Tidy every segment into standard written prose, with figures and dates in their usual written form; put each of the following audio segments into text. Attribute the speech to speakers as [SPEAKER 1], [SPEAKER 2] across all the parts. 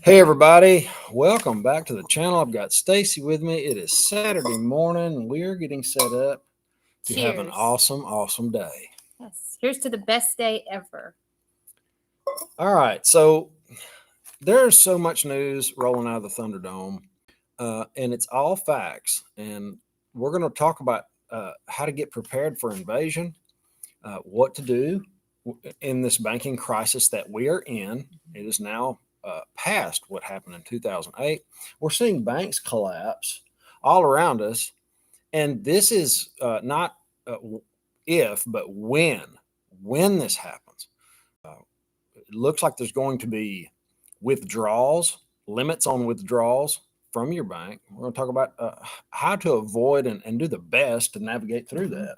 [SPEAKER 1] Hey everybody, welcome back to the channel. I've got Stacey with me. It is Saturday morning and we're getting set up to have an
[SPEAKER 2] Cheers.
[SPEAKER 1] awesome day.
[SPEAKER 2] Yes. Here's to the best day ever.
[SPEAKER 1] All right, so there's so much news rolling out of the Thunderdome, and it's all facts. And we're going to talk about how to get prepared for invasion, what to do in this banking crisis that we are in. It is now past what happened in 2008. We're seeing banks collapse all around us. And this is not if, but when this happens. It looks like there's going to be withdrawals, limits on withdrawals from your bank. We're going to talk about how to avoid and do the best to navigate through that.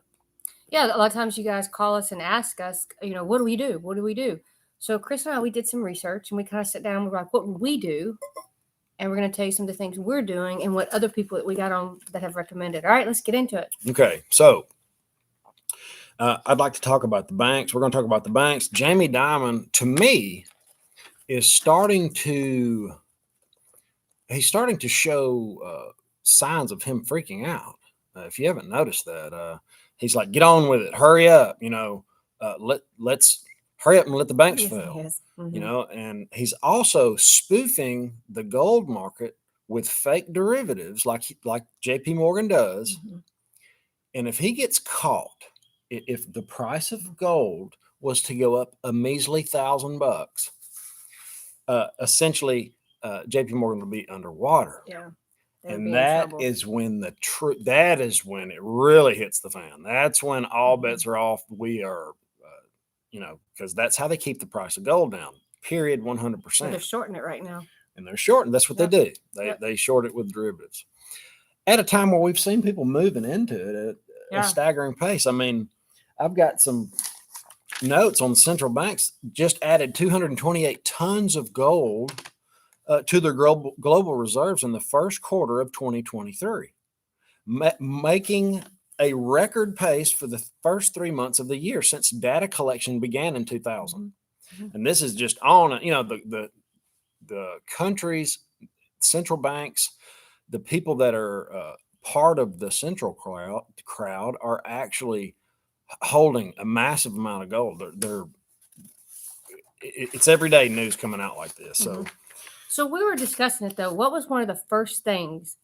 [SPEAKER 2] Yeah, a lot of times you guys call us and ask us, what do we do? What do we do? So Chris and I, we did some research and we kind of sat down and we're like, what would we do? And we're going to tell you some of the things we're doing and what other people that we got on that have recommended. All right, let's get into it.
[SPEAKER 1] Okay, so I'd like to talk about the banks. We're going to talk about the banks. Jamie Dimon, to me, is starting to show signs of him freaking out. If you haven't noticed that, he's like, get on with it, hurry up, let's hurry up and let the banks fail.
[SPEAKER 2] Yes. Mm-hmm.
[SPEAKER 1] And he's also spoofing the gold market with fake derivatives like JP Morgan does.
[SPEAKER 2] Mm-hmm.
[SPEAKER 1] And if he gets caught, if the price of gold was to go up a measly $1,000, essentially JP Morgan will be underwater.
[SPEAKER 2] Yeah.
[SPEAKER 1] And that is when that is when it really hits the fan. That's when all bets are off. We are, because that's how they keep the price of gold down. Period. 100%.
[SPEAKER 2] They're shorting it right now.
[SPEAKER 1] And they're shorting. That's what they do. They short it with derivatives. At a time where we've seen people moving into it at a staggering pace. I mean, I've got some notes on the central banks just added 228 tons of gold to their global reserves in the first quarter of 2023, making a record pace for the first 3 months of the year since data collection began in 2000. Mm-hmm. And this is just on, the country's central banks, the people that are part of the central crowd are actually holding a massive amount of gold. It's everyday news coming out like this.
[SPEAKER 2] So we were discussing it though. What was one of the first things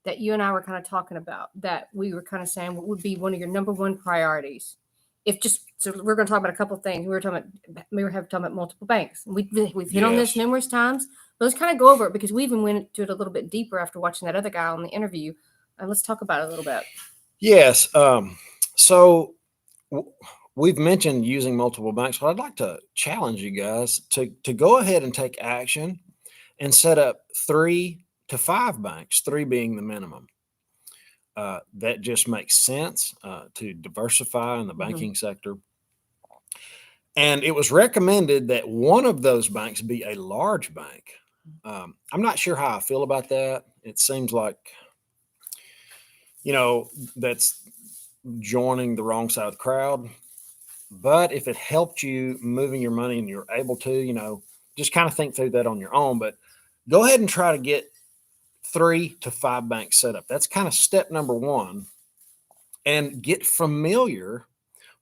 [SPEAKER 2] that you and I were kind of talking about that we were kind of saying what would be one of your number one priorities? So we're going to talk about a couple of things. We were talking about multiple banks. We've hit on this numerous times. But let's kind of go over it because we even went into it a little bit deeper after watching that other guy on the interview. And let's talk about it a little bit.
[SPEAKER 1] Yes. So we've mentioned using multiple banks, but I'd like to challenge you guys to go ahead and take action and set up 3 to 5 banks, 3 being the minimum. That just makes sense to diversify in the banking sector. And it was recommended that one of those banks be a large bank. I'm not sure how I feel about that. It seems like, that's joining the wrong side of the crowd. But if it helped you moving your money and you're able to, just kind of think through that on your own. But go ahead and try to get 3 to 5 banks set up. That's kind of step number 1. And get familiar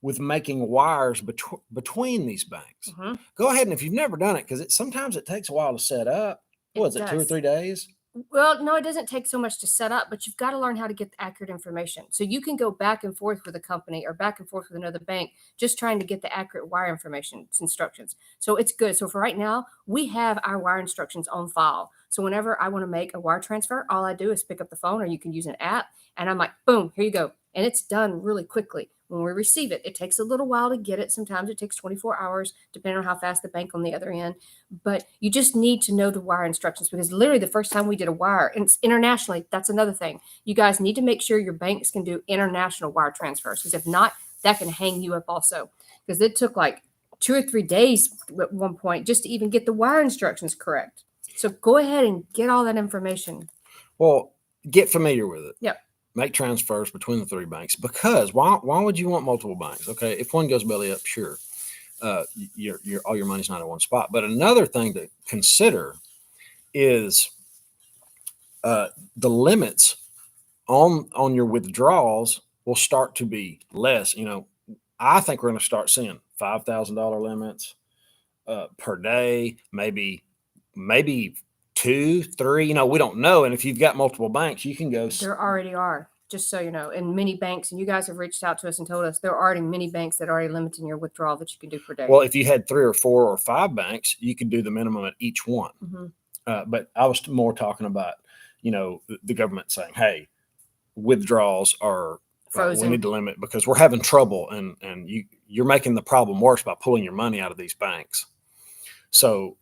[SPEAKER 1] with making wires between these banks. Go ahead, and if you've never done it, because sometimes it takes a while to set up. What is it, 2 or 3 days?
[SPEAKER 2] Well, no, it doesn't take so much to set up, but you've got to learn how to get the accurate information. So you can go back and forth with a company or back and forth with another bank, just trying to get the accurate wire information, instructions. So it's good. So for right now, we have our wire instructions on file. So whenever I want to make a wire transfer, all I do is pick up the phone, or you can use an app, and I'm like, boom, here you go. And it's done really quickly. When we receive it, it takes a little while to get it. Sometimes it takes 24 hours, depending on how fast the bank on the other end. But you just need to know the wire instructions, because literally the first time we did a wire, and it's internationally, that's another thing. You guys need to make sure your banks can do international wire transfers, because if not, that can hang you up also. Because it took like 2 or 3 days at one point just to even get the wire instructions correct. So go ahead and get all that information.
[SPEAKER 1] Well, get familiar with it.
[SPEAKER 2] Yep.
[SPEAKER 1] Make transfers between the 3 banks, because why would you want multiple banks? Okay, if one goes belly up, sure, all your money's not in one spot. But another thing to consider is the limits on your withdrawals will start to be less. I think we're going to start seeing $5,000 limits per day, maybe two, three. We don't know. And if you've got multiple banks, you can go.
[SPEAKER 2] There already are, just so you know, in many banks, and you guys have reached out to us and told us there are already many banks that are already limiting your withdrawal that you can do per day.
[SPEAKER 1] Well, if you had 3 or 4 or 5 banks, you could do the minimum at each one. But I was more talking about, the government saying, hey, withdrawals are
[SPEAKER 2] frozen.
[SPEAKER 1] We need to limit because we're having trouble, and you're making the problem worse by pulling your money out of these banks. So,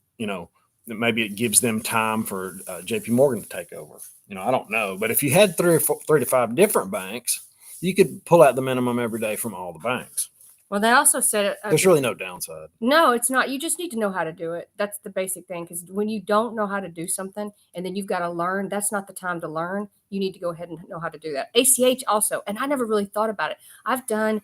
[SPEAKER 1] maybe it gives them time for JP Morgan to take over. I don't know. But if you had 3 to 5 different banks, you could pull out the minimum every day from all the banks.
[SPEAKER 2] Well, they also said
[SPEAKER 1] there's really no downside.
[SPEAKER 2] No, it's not. You just need to know how to do it. That's the basic thing. Because when you don't know how to do something and then you've got to learn, that's not the time to learn. You need to go ahead and know how to do that. ACH also, and I never really thought about it. I've done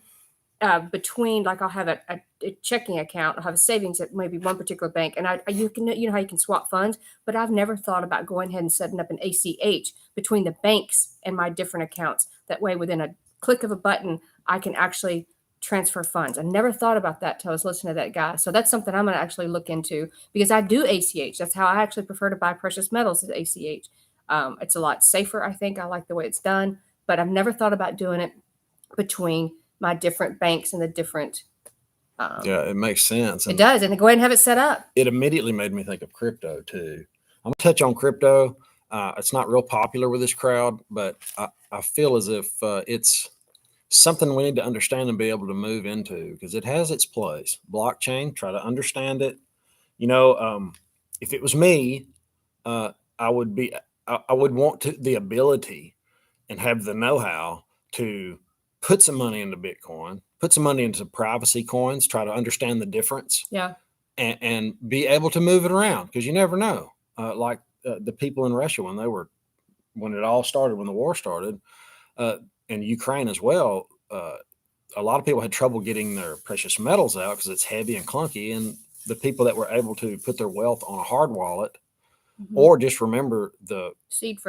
[SPEAKER 2] between, like, I'll have a checking account, I'll have a savings at maybe one particular bank, and you know how you can swap funds, but I've never thought about going ahead and setting up an ACH between the banks and my different accounts. That way, within a click of a button, I can actually transfer funds. I never thought about that till I was listening to that guy. So that's something I'm going to actually look into, because I do ACH. That's how I actually prefer to buy precious metals, is ACH. It's a lot safer, I think. I like the way it's done, but I've never thought about doing it between my different banks and the different.
[SPEAKER 1] Yeah, it makes sense.
[SPEAKER 2] It does. And go ahead and have it set up.
[SPEAKER 1] It immediately made me think of crypto too. I'm going to touch on crypto. It's not real popular with this crowd, but I feel as if it's something we need to understand and be able to move into, because it has its place. Blockchain, try to understand it. If it was me, I would want the ability and have the know-how to put some money into Bitcoin, put some money into privacy coins, try to understand the difference.
[SPEAKER 2] Yeah.
[SPEAKER 1] And be able to move it around, because you never know. Like the people in Russia, when it all started, when the war started, and Ukraine as well, a lot of people had trouble getting their precious metals out because it's heavy and clunky. And the people that were able to put their wealth on a hard wallet, or just remember the seed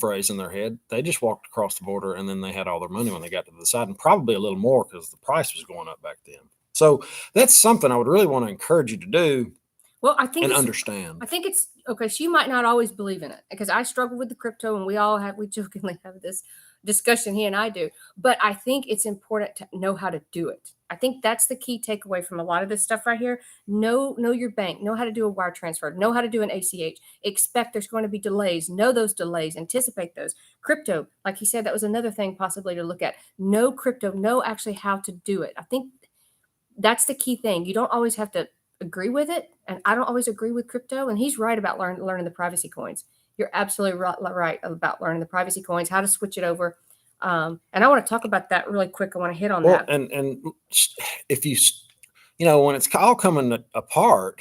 [SPEAKER 1] phrase in their head, they just walked across the border, and then they had all their money when they got to the side, and probably a little more because the price was going up back then. So that's something I would really want to encourage you to do.
[SPEAKER 2] Well, I think
[SPEAKER 1] understand.
[SPEAKER 2] I think it's okay. So you might not always believe in it, because I struggle with the crypto, and we jokingly have this discussion, he and I do, but I think it's important to know how to do it. I think that's the key takeaway from a lot of this stuff right here. Know your bank, know how to do a wire transfer, know how to do an ACH. Expect there's going to be delays. Know those delays, anticipate those. Crypto, like he said, that was another thing possibly to look at. Know crypto, know actually how to do it. I think that's the key thing. You don't always have to agree with it, and I don't always agree with crypto, and he's right about learning the privacy coins. You're absolutely right about learning the privacy coins, how to switch it over. And I want to talk about that really quick. I want to hit on that.
[SPEAKER 1] And if when it's all coming apart,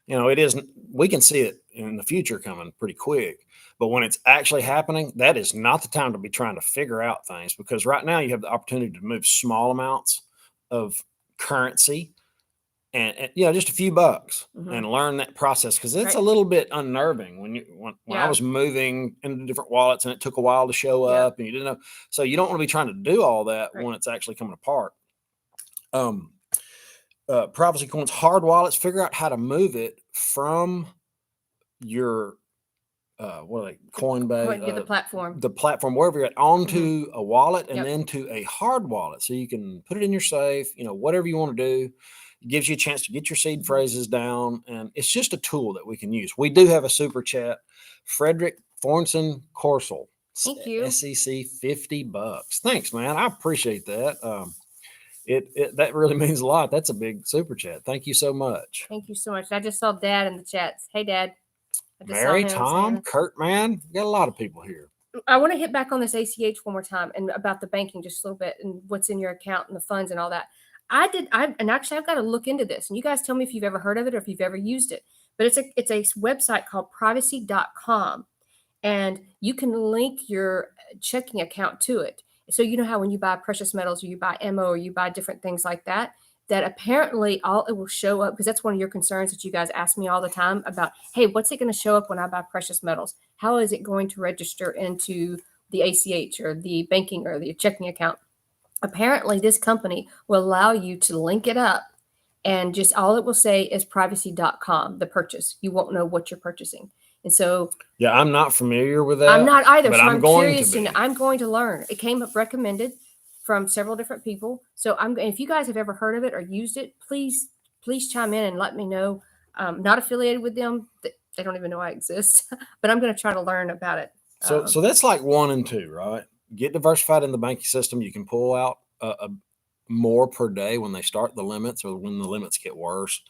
[SPEAKER 1] it isn't, we can see it in the future coming pretty quick. But when it's actually happening, that is not the time to be trying to figure out things, because right now you have the opportunity to move small amounts of currency and just a few bucks, and learn that process, because it's a little bit unnerving when I was moving into different wallets and it took a while to show up and you didn't know. So you don't want to be trying to do all that when it's actually coming apart. Privacy coins, hard wallets, figure out how to move it from your Coinbase, the platform, wherever you're at, onto a wallet, and then to a hard wallet, so you can put it in your safe, whatever you want to do. It gives you a chance to get your seed phrases down, and it's just a tool that we can use. We do have a super chat. Frederick Thornson Corsel,
[SPEAKER 2] thank you.
[SPEAKER 1] SEC, $50. Thanks, man. I appreciate that. That really means a lot. That's a big super chat. Thank you so much.
[SPEAKER 2] Thank you so much. I just saw Dad in the chats. Hey, Dad.
[SPEAKER 1] Mary, Tom, Kurt, man, got a lot of people here.
[SPEAKER 2] I want to hit back on this ACH one more time, and about the banking just a little bit, and what's in your account and the funds and all that. And actually I've got to look into this, and you guys tell me if you've ever heard of it or if you've ever used it. But it's a website called privacy.com, and you can link your checking account to it. So you know how when you buy precious metals or you buy ammo or you buy different things like that, that apparently all it will show up, because that's one of your concerns that you guys ask me all the time about, hey, what's it going to show up when I buy precious metals? How is it going to register into the ACH or the banking or the checking account? Apparently, this company will allow you to link it up, and just all it will say is privacy.com, the purchase. You won't know what you're purchasing. And so
[SPEAKER 1] Yeah, I'm not familiar with that.
[SPEAKER 2] I'm not either,
[SPEAKER 1] but
[SPEAKER 2] so
[SPEAKER 1] I'm going
[SPEAKER 2] curious
[SPEAKER 1] to be.
[SPEAKER 2] I'm going to learn. It came up recommended from several different people. So if you guys have ever heard of it or used it, please chime in and let me know. Not affiliated with them. They don't even know I exist, but I'm going to try to learn about it.
[SPEAKER 1] So that's like 1 and 2, right? Get diversified in the banking system. You can pull out more per day when they start the limits or when the limits get worse,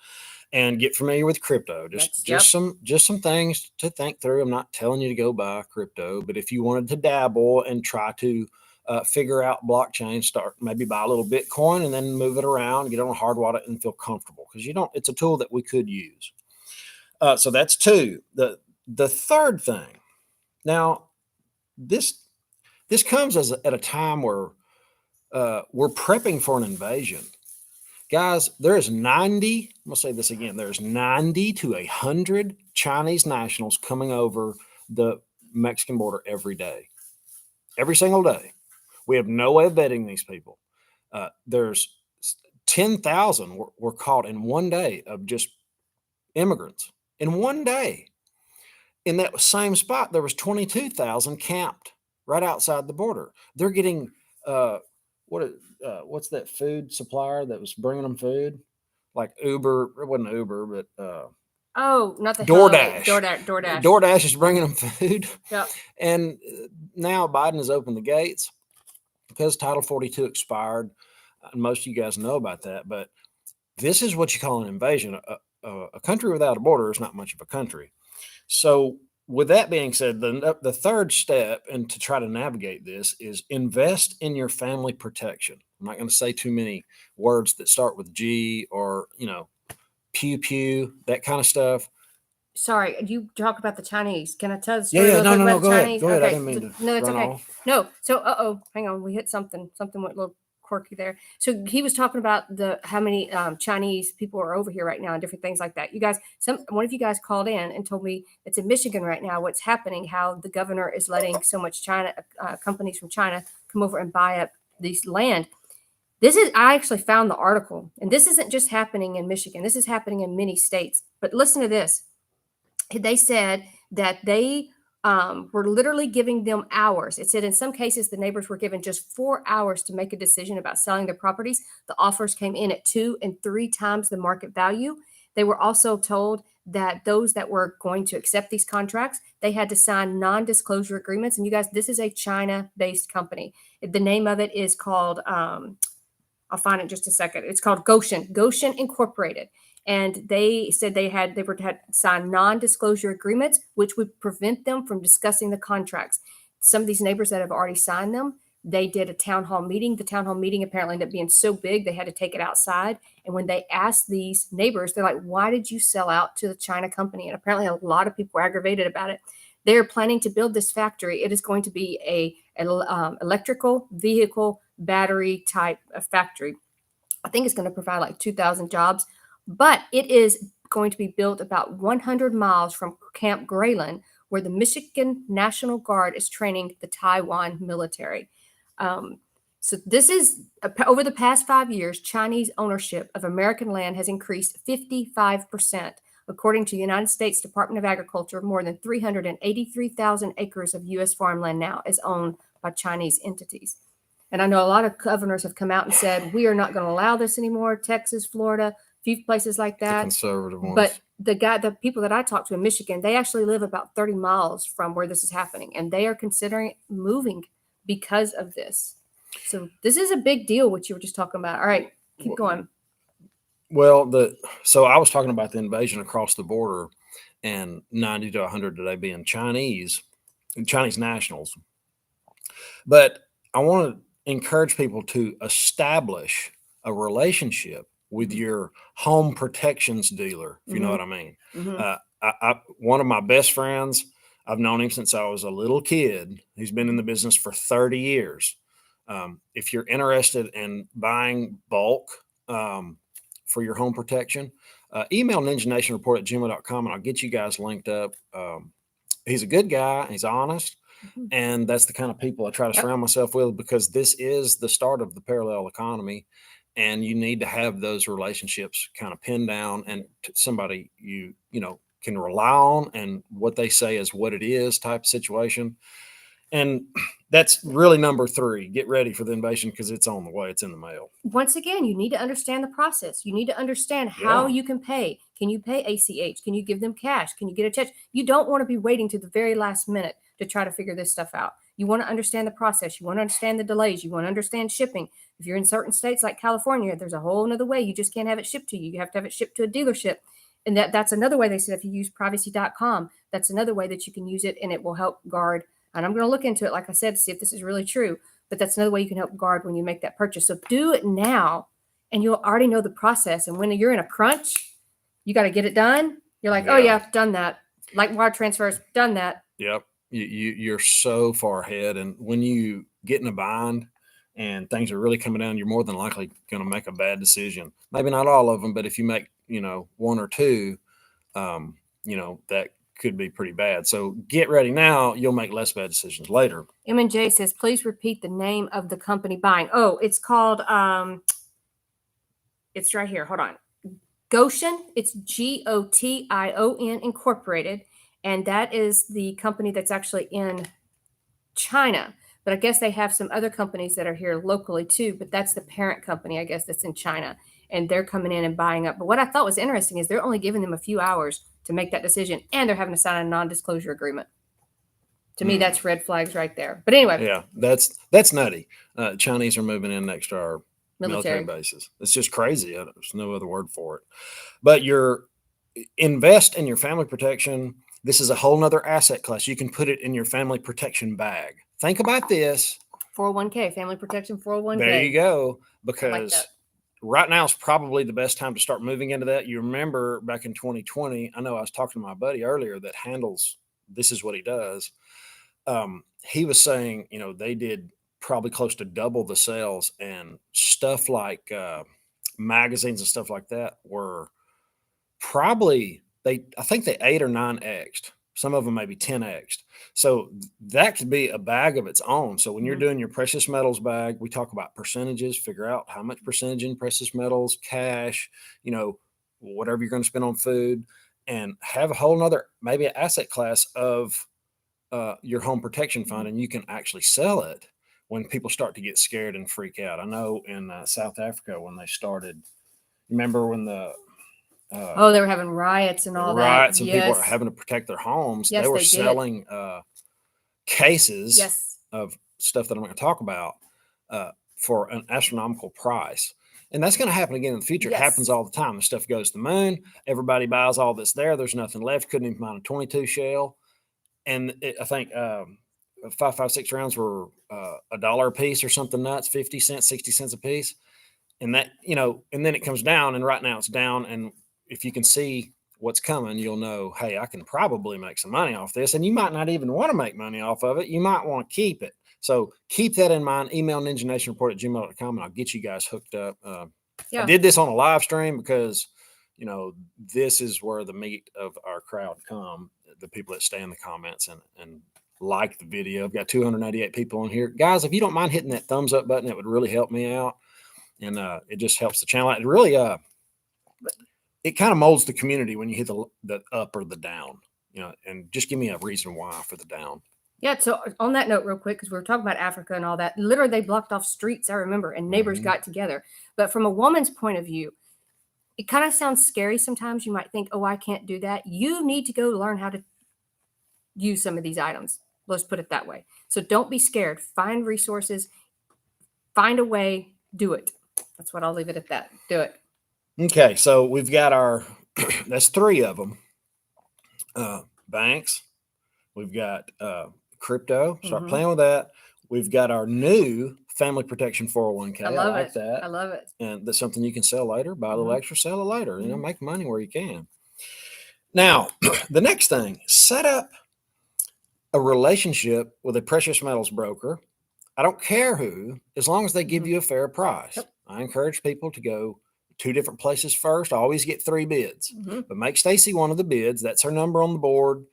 [SPEAKER 1] and get familiar with crypto. Just some things to think through. I'm not telling you to go buy crypto, but if you wanted to dabble and try to figure out blockchain, start maybe buy a little Bitcoin and then move it around, get on a hard wallet and feel comfortable, because it's a tool that we could use. So that's 2. The third thing. Now, this comes at a time where we're prepping for an invasion. Guys, there's 90, I'm going to say this again, there's 90 to 100 Chinese nationals coming over the Mexican border every day, every single day. We have no way of vetting these people. There's 10,000 were caught in one day of just immigrants. In one day. In that same spot, there was 22,000 camped right outside the border. They're getting what's that food supplier that was bringing them food? Like Uber. It wasn't Uber, but
[SPEAKER 2] not the
[SPEAKER 1] DoorDash.
[SPEAKER 2] DoorDash
[SPEAKER 1] is bringing them food.
[SPEAKER 2] Yep.
[SPEAKER 1] And now Biden has opened the gates because Title 42 expired. Most of you guys know about that, but this is what you call an invasion. A country without a border is not much of a country. So with that being said, the third step and to try to navigate this is invest in your family protection. I'm not going to say too many words that start with G or, pew pew, that kind of stuff.
[SPEAKER 2] Sorry, you talk about the Chinese. Can I tell the
[SPEAKER 1] story? Yeah, no, go
[SPEAKER 2] Chinese?
[SPEAKER 1] Ahead.
[SPEAKER 2] Okay.
[SPEAKER 1] I didn't mean to
[SPEAKER 2] No, that's
[SPEAKER 1] run
[SPEAKER 2] okay.
[SPEAKER 1] off.
[SPEAKER 2] No, so hang on, we hit something. Something went a little quirky there. So he was talking about how many Chinese people are over here right now and different things like that. You guys, one of you guys called in and told me it's in Michigan right now. What's happening? How the governor is letting so much China companies from China come over and buy up these land. I actually found the article, and this isn't just happening in Michigan. This is happening in many states. But listen to this. They said that they were literally giving them hours. It said in some cases the neighbors were given just 4 hours to make a decision about selling their properties. The offers came in at 2 and 3 times the market value. They were also told that those that were going to accept these contracts, they had to sign non-disclosure agreements. And you guys, this is a China-based company. The name of it is called, I'll find it in just a second. It's called Goshen Incorporated. And they said they had signed non-disclosure agreements, which would prevent them from discussing the contracts. Some of these neighbors that have already signed them, they did a town hall meeting. The town hall meeting apparently ended up being so big, they had to take it outside. And when they asked these neighbors, they're like, why did you sell out to the China company? And apparently a lot of people were aggravated about it. They're planning to build this factory. It is going to be an electrical vehicle battery type of factory. I think it's going to provide like 2,000 jobs. But it is going to be built about 100 miles from Camp Grayland, where the Michigan National Guard is training the Taiwan military. So this is, over the past 5 years, Chinese ownership of American land has increased 55%. According to the United States Department of Agriculture, more than 383,000 acres of U.S. farmland now is owned by Chinese entities. And I know a lot of governors have come out and said, we are not going to allow this anymore. Texas, Florida, few places like that.
[SPEAKER 1] The conservative ones.
[SPEAKER 2] But the people that I talked to in Michigan, they actually live about 30 miles from where this is happening, and they are considering moving because of this. So this is a big deal, what you were just talking about. All right, keep going.
[SPEAKER 1] Well, so I was talking about the invasion across the border, and 90 to 100 today being Chinese nationals. But I want to encourage people to establish a relationship with your home protections dealer, if you know what I mean. One of my best friends, I've known him since I was a little kid. He's been in the business for 30 years. If you're interested in buying bulk for your home protection, email ninjanationreport@gmail.com and I'll get you guys linked up. He's a good guy. He's honest. And that's the kind of people I try to surround myself with, because this is the start of the parallel economy. And you need to have those relationships kind of pinned down and somebody you can rely on, and what they say is what it is type of situation. And that's really number 3. Get ready for the invasion, because it's on the way. It's in the mail.
[SPEAKER 2] Once again, you need to understand the process. You need to understand how you can pay. Can you pay ACH? Can you give them cash? Can you get a check? You don't want to be waiting to the very last minute to try to figure this stuff out. You want to understand the process. You want to understand the delays. You want to understand shipping. If you're in certain states like California, there's a whole other way. You just can't have it shipped to you. You have to have it shipped to a dealership. And that's another way. They said if you use privacy.com, that's another way that you can use it, and it will help guard. And I'm going to look into it, like I said, to see if this is really true. But that's another way you can help guard when you make that purchase. So do it now, and you'll already know the process. And when you're in a crunch, you got to get it done. You're like, oh yeah, done that. Like wire transfers, done that.
[SPEAKER 1] Yep. You're so far ahead. And when you get in a bind and things are really coming down, you're more than likely going to make a bad decision. Maybe not all of them, but if you make, 1 or 2, that could be pretty bad. So get ready now. You'll make less bad decisions later.
[SPEAKER 2] M&J says, please repeat the name of the company buying. Oh, it's called, it's right here. Hold on. Goshen. It's Gotion Incorporated. And that is the company that's actually in China. But I guess they have some other companies that are here locally too. But that's the parent company, I guess, that's in China. And they're coming in and buying up. But what I thought was interesting is they're only giving them a few hours to make that decision. And they're having to sign a non-disclosure agreement. To me, that's red flags right there. But anyway.
[SPEAKER 1] Yeah, that's nutty. Chinese are moving in next to our military bases. It's just crazy. There's no other word for it. But invest in your family protection. This is a whole nother asset class. You can put it in your family protection bag. Think about this.
[SPEAKER 2] 401k, family protection 401k.
[SPEAKER 1] There you go. Because right now is probably the best time to start moving into that. You remember back in 2020, I know I was talking to my buddy earlier that handles, this is what he does. He was saying, they did probably close to double the sales, and stuff like magazines and stuff like that were probably, I think they 8 or 9x'd. Some of them maybe 10x'd. So that could be a bag of its own. So when you're doing your precious metals bag, we talk about percentages, figure out how much percentage in precious metals, cash, whatever you're going to spend on food, and have a whole nother, maybe an asset class of your home protection fund, and you can actually sell it when people start to get scared and freak out. I know in South Africa, when they started, remember when they were having
[SPEAKER 2] riots and all that.
[SPEAKER 1] Riots, and people are having to protect their homes.
[SPEAKER 2] Yes,
[SPEAKER 1] they were selling cases of stuff that I'm going to talk about for an astronomical price. And that's going to happen again in the future. It happens all the time. The stuff goes to the moon. Everybody buys all that's there. There's nothing left. Couldn't even find a 22 shell. And I think 5.56 rounds were $1 a piece or something nuts, 50 cents, 60 cents a piece. And that, and then it comes down, and right now it's down. And if you can see what's coming, you'll know, hey, I can probably make some money off this. And you might not even want to make money off of it. You might want to keep it. So keep that in mind. Email ninjanationreport@gmail.com, and I'll get you guys hooked up. I did this on a live stream because, this is where the meat of our crowd come, the people that stay in the comments and like the video. I've got 288 people on here. Guys, if you don't mind hitting that thumbs up button, it would really help me out. And it just helps the channel. It really, it kind of molds the community when you hit the up or the down, and just give me a reason why for the down.
[SPEAKER 2] Yeah. So on that note, real quick, because we were talking about Africa and all that, literally they blocked off streets, I remember, and neighbors got together. But from a woman's point of view, it kind of sounds scary sometimes. You might think, oh, I can't do that. You need to go learn how to use some of these items. Let's put it that way. So don't be scared. Find resources. Find a way. Do it. That's what I'll leave it at that. Do it.
[SPEAKER 1] Okay. So we've got that's 3 of them. Banks. We've got crypto. Start playing with that. We've got our new family protection 401k.
[SPEAKER 2] I like
[SPEAKER 1] that.
[SPEAKER 2] I love it.
[SPEAKER 1] And that's something you can sell later. Buy a little extra, sell it later. Make money where you can. Now, the next thing, set up a relationship with a precious metals broker. I don't care who, as long as they give you a fair price. I encourage people to go 2 different places first. I always get 3 bids, but make Stacey one of the bids. That's her number on the board.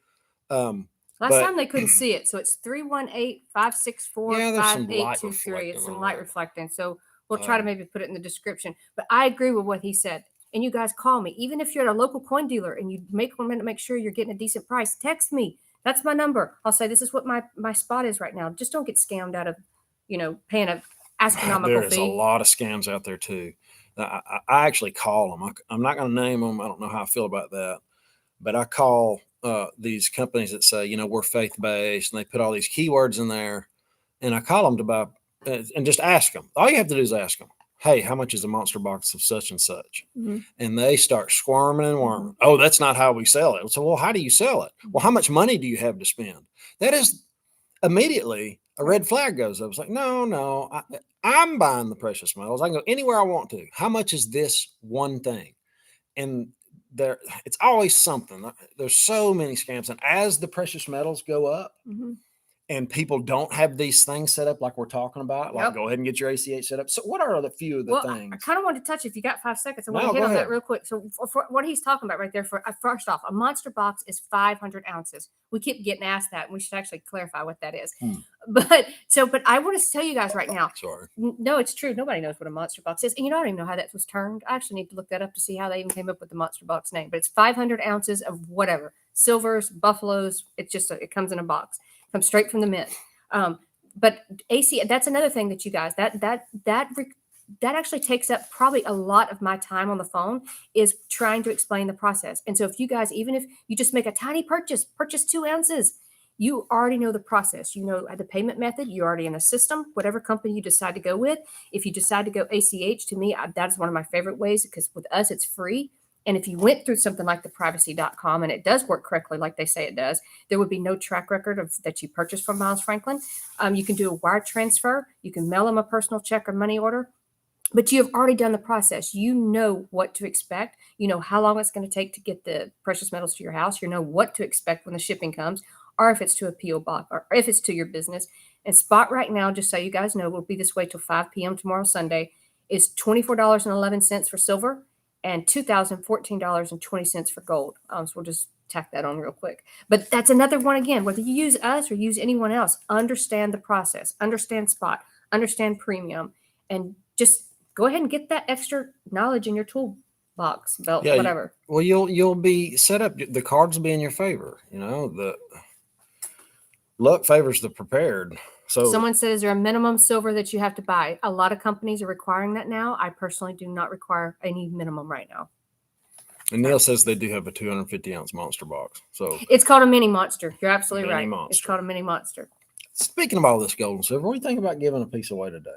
[SPEAKER 2] Last time they couldn't see it, so it's 318-564-5823. It's some light reflecting, so we'll try to maybe put it in the description. But I agree with what he said. And you guys call me, even if you're at a local coin dealer and you make sure you're getting a decent price. Text me. That's my number. I'll say this is what my spot is right now. Just don't get scammed out of, paying an astronomical fee.
[SPEAKER 1] There's a lot of scams out there too. I actually call them. I'm not going to name them. I don't know how I feel about that, but I call these companies that say, we're faith-based, and they put all these keywords in there, and I call them to buy and just ask them. All you have to do is ask them, hey, how much is a monster box of such and such? And they start squirming and worming. Oh, that's not how we sell it. So, well, how do you sell it? Well, how much money do you have to spend? That is immediately a red flag goes up. It's like, no, I'm buying the precious metals. I can go anywhere I want to. How much is this one thing? And it's always something. There's so many scams. And as the precious metals go up, and people don't have these things set up like we're talking about, like go ahead and get your ACH set up. So what are the few of the things? I
[SPEAKER 2] kind of wanted to touch, if you got 5 seconds, I want to hit on that real quick. So for what he's talking about right there, first off, a monster box is 500 ounces. We keep getting asked that, and we should actually clarify what that is. But I want to tell you guys right now.
[SPEAKER 1] Sorry.
[SPEAKER 2] No, it's true. Nobody knows what a monster box is. And I don't even know how that was termed. I actually need to look that up to see how they even came up with the monster box name. But it's 500 ounces of whatever. Silvers, buffaloes. It's just, it comes in a box. Comes straight from the mint. But AC, that's another thing that you guys, that actually takes up probably a lot of my time on the phone, is trying to explain the process. And so if you guys, even if you just make a tiny purchase 2 ounces, you already know the process. You know the payment method. You're already in a system, whatever company you decide to go with. If you decide to go ACH, to me, that's one of my favorite ways, because with us, it's free. And if you went through something like the privacy.com and it does work correctly, like they say it does, there would be no track record of that you purchased from Miles Franklin. You can do a wire transfer. You can mail them a personal check or money order. But you have already done the process. You know what to expect. You know how long it's going to take to get the precious metals to your house. You know what to expect when the shipping comes, or if it's to a P.O. box, or if it's to your business. And spot right now, just so you guys know, we'll be this way till 5 p.m. tomorrow, Sunday, is $24.11 for silver and $2,014.20 for gold. So we'll just tack that on real quick. But that's another one, again, whether you use us or use anyone else, understand the process, understand spot, understand premium, and just go ahead and get that extra knowledge in your toolbox, belt, whatever.
[SPEAKER 1] You'll be set up. The cards will be in your favor. The luck favors the prepared. So
[SPEAKER 2] someone said, is there a minimum silver that you have to buy? A lot of companies are requiring that now. I personally do not require any minimum right now.
[SPEAKER 1] And Neil says they do have a 250-ounce monster box. So
[SPEAKER 2] it's called a mini monster. You're absolutely right.
[SPEAKER 1] Monster.
[SPEAKER 2] It's called a mini monster.
[SPEAKER 1] Speaking of all this gold and silver, what do you think about giving a piece away today?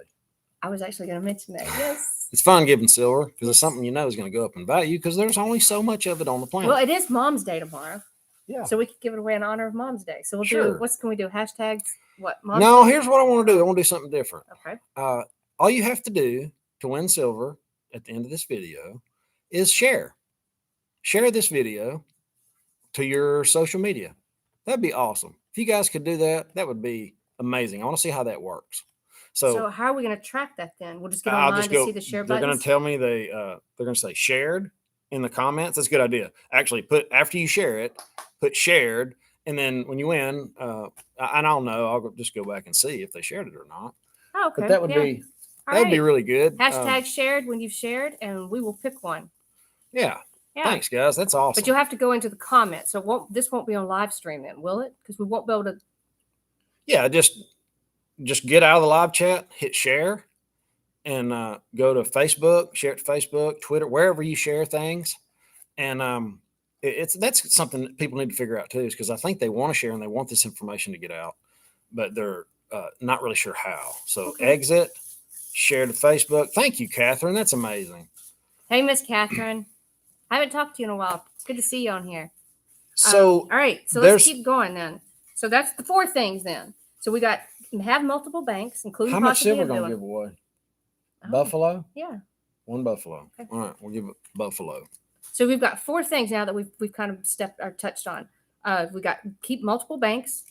[SPEAKER 2] I was actually going to mention that. Yes.
[SPEAKER 1] It's fun giving silver because it's something is going to go up in value because there's only so much of it on the planet.
[SPEAKER 2] Well, it is Mom's Day tomorrow.
[SPEAKER 1] Yeah.
[SPEAKER 2] So we could give it away in honor of Mom's Day. So we'll do, what can we do? Hashtags, what?
[SPEAKER 1] Mom's Day? Here's what I want to do. I want to do something different.
[SPEAKER 2] Okay.
[SPEAKER 1] All you have to do to win silver at the end of this video is share. Share this video to your social media. That'd be awesome. If you guys could do that, that would be amazing. I want to see how that works.
[SPEAKER 2] So how are we going to track that then? We'll just get online to see the share buttons?
[SPEAKER 1] They're going to tell me they're going to say shared in the comments. That's a good idea. Actually, after you share it, put shared, and then when you win, and I'll know. I'll just go back and see if they shared it or not.
[SPEAKER 2] Oh, okay.
[SPEAKER 1] But that would be be really good.
[SPEAKER 2] Hashtag shared when you've shared, and we will pick one.
[SPEAKER 1] Yeah. Thanks, guys. That's awesome.
[SPEAKER 2] But you'll have to go into the comments. So this won't be on live stream then, will it? Because we won't be able to.
[SPEAKER 1] Yeah, just get out of the live chat, hit share, and go to Facebook, share it to Facebook, Twitter, wherever you share things. And that's something that people need to figure out too, is because I think they want to share and they want this information to get out, but they're not really sure how. So exit, share to Facebook. Thank you, Catherine. That's amazing.
[SPEAKER 2] Hey, Miss Catherine. I haven't talked to you in a while. Good to see you on here.
[SPEAKER 1] So,
[SPEAKER 2] all right. So let's keep going then. So that's the 4 things then. So we got have multiple banks, including
[SPEAKER 1] how much silver going to give away? Buffalo?
[SPEAKER 2] Yeah.
[SPEAKER 1] 1 buffalo. Okay. All right. We'll give it buffalo.
[SPEAKER 2] So we've got 4 things now that we've kind of touched on. We got keep multiple banks,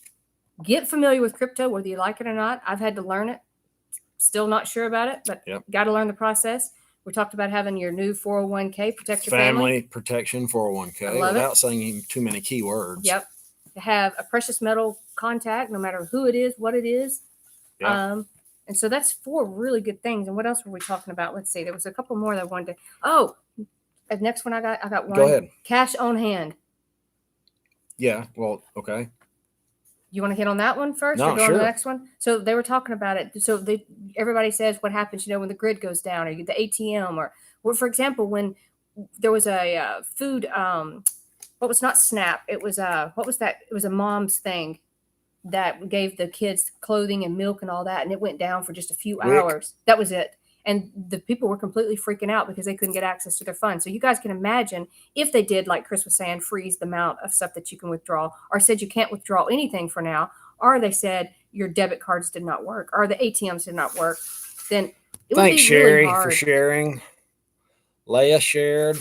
[SPEAKER 2] get familiar with crypto, whether you like it or not. I've had to learn it. Still not sure about it, but got to learn the process. We talked about having your new 401k protect your
[SPEAKER 1] family protection 401k without saying too many keywords.
[SPEAKER 2] Yep. To have a precious metal contact, no matter who it is, what it is. Yep. And so that's 4 really good things. And what else were we talking about? Let's see. There was a couple more that I wanted to. Oh, the next one I got one.
[SPEAKER 1] Go ahead.
[SPEAKER 2] Cash on hand.
[SPEAKER 1] Yeah. Well, okay.
[SPEAKER 2] You want to hit on that one first,
[SPEAKER 1] no,
[SPEAKER 2] or go
[SPEAKER 1] sure.
[SPEAKER 2] on the next one? So they were talking about it. So everybody says what happens, when the grid goes down, or the ATM, or for example, when there was a food, what was not SNAP? It was what was that? It was a mom's thing that gave the kids clothing and milk and all that, and it went down for just a few hours. That was it. And the people were completely freaking out because they couldn't get access to their funds. So you guys can imagine if they did, like Chris was saying, freeze the amount of stuff that you can withdraw, or said you can't withdraw anything for now, or they said your debit cards did not work, or the ATMs did not work, then it would be
[SPEAKER 1] Sherry,
[SPEAKER 2] really hard.
[SPEAKER 1] for sharing. Leah shared.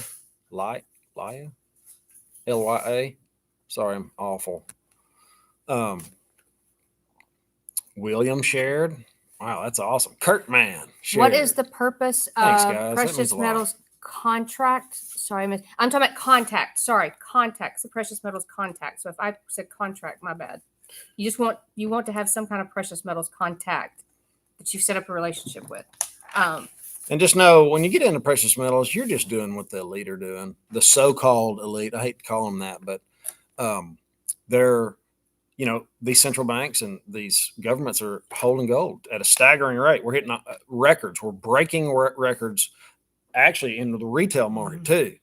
[SPEAKER 1] Leah? Lya. Sorry, I'm awful. William shared. Wow, that's awesome. Kirkman shared.
[SPEAKER 2] What is the purpose of precious metals contract? Sorry, I'm talking about contact. Sorry, contacts. The precious metals contact. So if I said contract, my bad. You want to have some kind of precious metals contact that you've set up a relationship with.
[SPEAKER 1] And just know, when you get into precious metals, you're just doing what the elite are doing. The so-called elite. I hate to call them that, but they're, these central banks and these governments are holding gold at a staggering rate. We're hitting records. We're breaking records actually in the retail market too.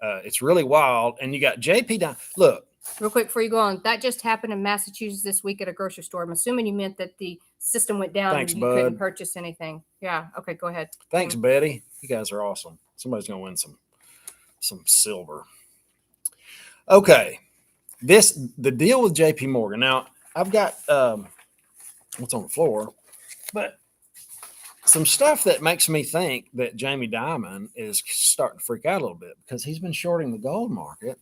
[SPEAKER 1] It's really wild. And you got JP down. Look.
[SPEAKER 2] Real quick before you go on, that just happened in Massachusetts this week at a grocery store. I'm assuming you meant that the system went down and you couldn't purchase anything. Yeah. Okay, go ahead.
[SPEAKER 1] Thanks, Betty. You guys are awesome. Somebody's going to win some silver. Okay. The deal with JP Morgan. Now, I've got what's on the floor, but some stuff that makes me think that Jamie Dimon is starting to freak out a little bit, because he's been shorting the gold market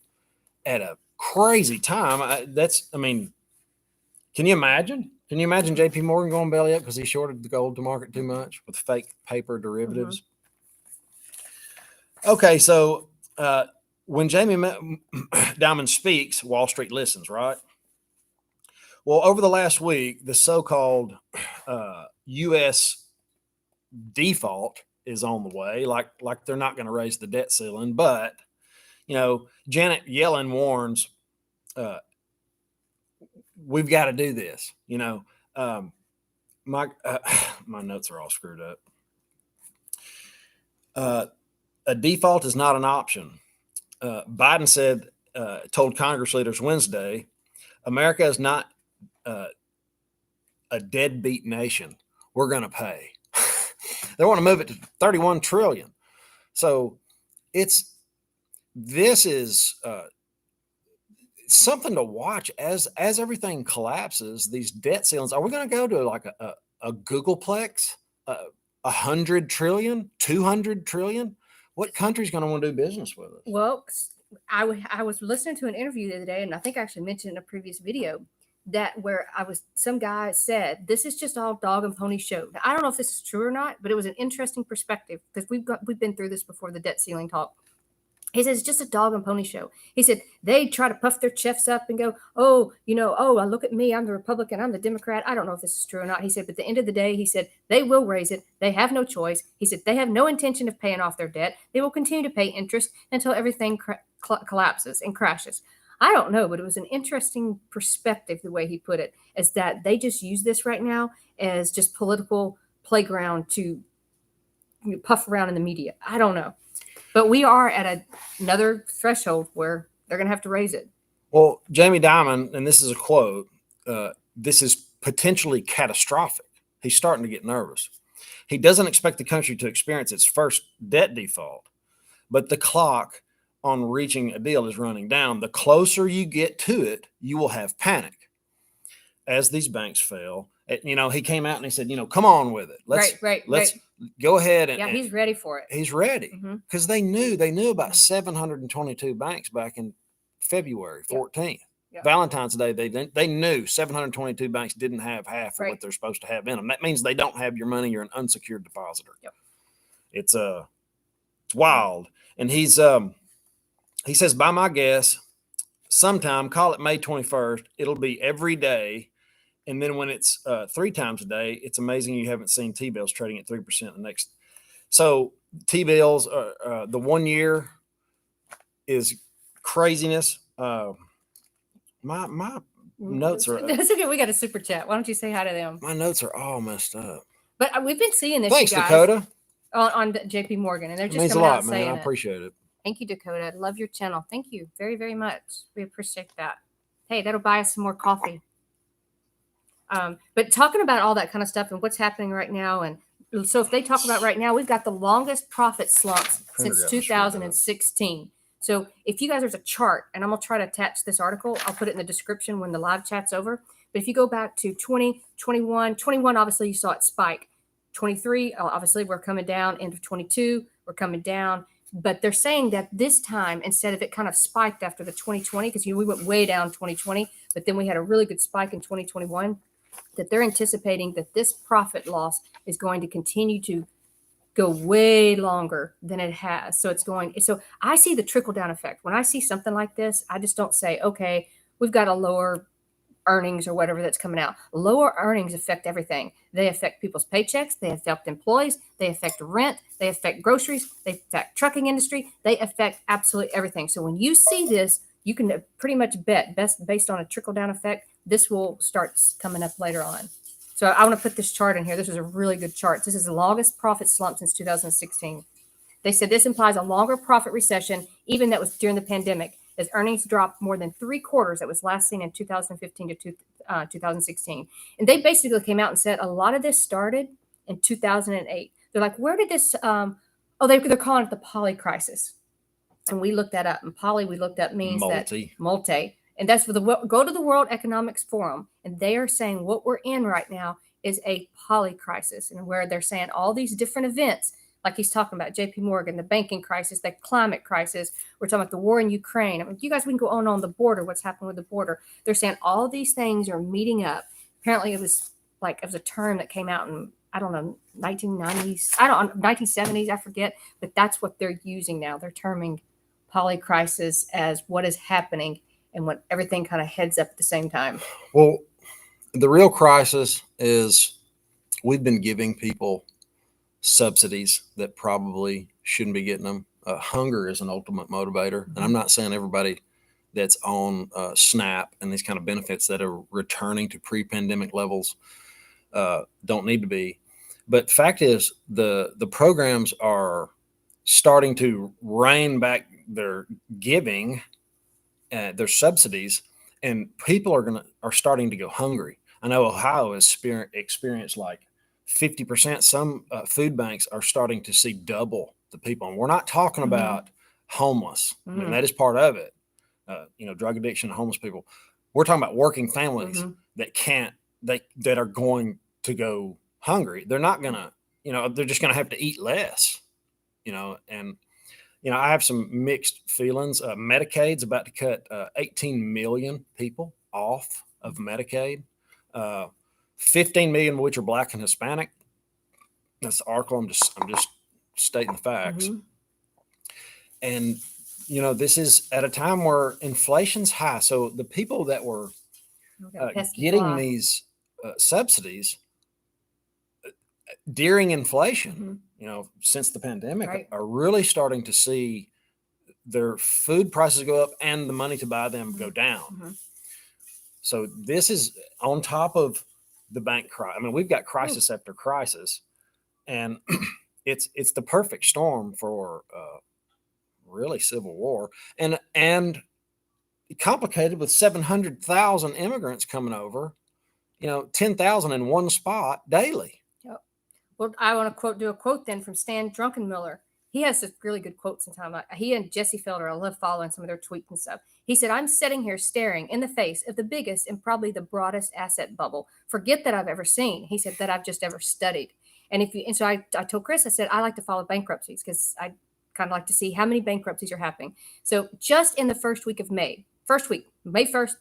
[SPEAKER 1] at a crazy time. Can you imagine? Can you imagine JP Morgan going belly up because he shorted the gold market too much with fake paper derivatives? Okay, so when Jamie Dimon speaks, Wall Street listens, right? Well, over the last week, the so-called U.S. default is on the way. Like they're not going to raise the debt ceiling, but Janet Yellen warns, we've got to do this. My notes are all screwed up. A default is not an option. Biden told Congress leaders Wednesday, America is not a deadbeat nation. We're going to pay. They want to move it to 31 trillion. So this is something to watch as everything collapses. These debt ceilings. Are we going to go to like a Googleplex, 100 trillion, 200 trillion? What country's going to want to do business with us?
[SPEAKER 2] Well, I was listening to an interview the other day, and I think I actually mentioned in a previous video where some guy said this is just all dog and pony show. Now, I don't know if this is true or not, but it was an interesting perspective, because we've been through this before, the debt ceiling talk. He says it's just a dog and pony show. He said they try to puff their chests up and go, look at me, I'm the Republican, I'm the Democrat. I don't know if this is true or not. He said, but at the end of the day, he said they will raise it. They have no choice. He said they have no intention of paying off their debt. They will continue to pay interest until everything collapses and crashes. I don't know, but it was an interesting perspective the way he put it, is that they just use this right now as just political playground to puff around in the media. I don't know. But we are at another threshold where they're going to have to raise it.
[SPEAKER 1] Well, Jamie Dimon, and this is a quote, this is potentially catastrophic. He's starting to get nervous. He doesn't expect the country to experience its first debt default, but the clock on reaching a deal is running down. The closer you get to it, you will have panic as these banks fail. He came out and he said, come on with it. Let's go ahead.
[SPEAKER 2] And he's ready for it.
[SPEAKER 1] He's ready because they knew about 722 banks back in February 14th. Yep. Valentine's Day, they knew 722 banks didn't have half of what they're supposed to have in them. That means they don't have your money. You're an unsecured depositor. Yep. It's wild. And he says, by my guess, sometime, call it May 21st, it'll be every day. And then when it's 3 times a day, it's amazing you haven't seen T-bills trading at 3% the next. So T-bills, the 1 year is craziness. My notes are.
[SPEAKER 2] That's okay. We got a super chat. Why don't you say hi to them?
[SPEAKER 1] My notes are all messed up.
[SPEAKER 2] But we've been seeing this.
[SPEAKER 1] Thanks,
[SPEAKER 2] you guys,
[SPEAKER 1] Dakota.
[SPEAKER 2] On JP Morgan, and they're just
[SPEAKER 1] means a
[SPEAKER 2] coming
[SPEAKER 1] lot,
[SPEAKER 2] out
[SPEAKER 1] man.
[SPEAKER 2] saying
[SPEAKER 1] I appreciate it.
[SPEAKER 2] Thank you, Dakota. Love your channel. Thank you very, very much. We appreciate that. Hey, that'll buy us some more coffee. But talking about all that kind of stuff and what's happening right now, and so if they talk about right now, we've got the longest profit slumps since 2016. So if you guys, there's a chart, and I'm gonna try to attach this article. I'll put it in the description when the live chat's over. But if you go back to 20, 21, obviously you saw it spike. 23, obviously we're coming down. End of 22, we're coming down. But they're saying that this time, instead of it kind of spiked after the 2020, because we went way down 2020, but then we had a really good spike in 2021, that they're anticipating that this profit loss is going to continue to go way longer than it has. So I see the trickle down effect. When I see something like this, I just don't say, okay, we've got a lower earnings or whatever that's coming out. Lower earnings affect everything. They affect people's paychecks. They affect employees. They affect rent. They affect groceries. They affect trucking industry. They affect absolutely everything. So when you see this, you can pretty much bet, based on a trickle down effect, this will start coming up later on. So I want to put this chart in here. This is a really good chart. This is the longest profit slump since 2016. They said this implies a longer profit recession, even that was during the pandemic, as earnings dropped more than 3/4 that was last seen in 2015 to 2016. And they basically came out and said a lot of this started in 2008. They're like, where did this, they're calling it the poly crisis. And we looked that up. And poly, we looked up means multi. And that's for go to the World Economics Forum. And they are saying what we're in right now is a poly crisis, and where they're saying all these different events, like he's talking about JP Morgan, the banking crisis, the climate crisis. We're talking about the war in Ukraine. I mean, you guys, we can go on the border, what's happening with the border. They're saying all these things are meeting up. Apparently it was a term that came out in, I don't know, 1990s, 1970s, I forget, but that's what they're using now. They're terming poly crisis as what is happening and when everything kind of heads up at the same time.
[SPEAKER 1] Well, the real crisis is we've been giving people subsidies that probably shouldn't be getting them. Hunger is an ultimate motivator. And I'm not saying everybody that's on SNAP and these kind of benefits that are returning to pre-pandemic levels don't need to be. But fact is, the programs are starting to rein back their giving, their subsidies, and people are starting to go hungry. I know Ohio has experienced like 50%. Some food banks are starting to see double the people. And we're not talking about homeless. I mean, that is part of it. Drug addiction, homeless people. We're talking about working families that are going to go hungry. They're not going to, they're just going to have to eat less, and I have some mixed feelings. Medicaid's about to cut 18 million people off of Medicaid. 15 million of which are Black and Hispanic. That's the article. I'm just stating the facts. And this is at a time where inflation's high. So the people that were getting these subsidies during inflation, since the pandemic, are really starting to see their food prices go up and the money to buy them go down. So this is on top of the bank crisis. I mean, we've got crisis after crisis, and it's the perfect storm for really civil war, and complicated with 700,000 immigrants coming over, 10,000 in one spot daily.
[SPEAKER 2] Yep. Well, I want to do a quote then from Stan Druckenmiller. He has some really good quotes sometimes. He and Jesse Felder, I love following some of their tweets and stuff. He said, I'm sitting here staring in the face of the biggest and probably the broadest asset bubble. Forget that I've ever seen. He said that I've just ever studied. And so I told Chris, I said, I like to follow bankruptcies because I kind of like to see how many bankruptcies are happening. So just in the first week of May 1st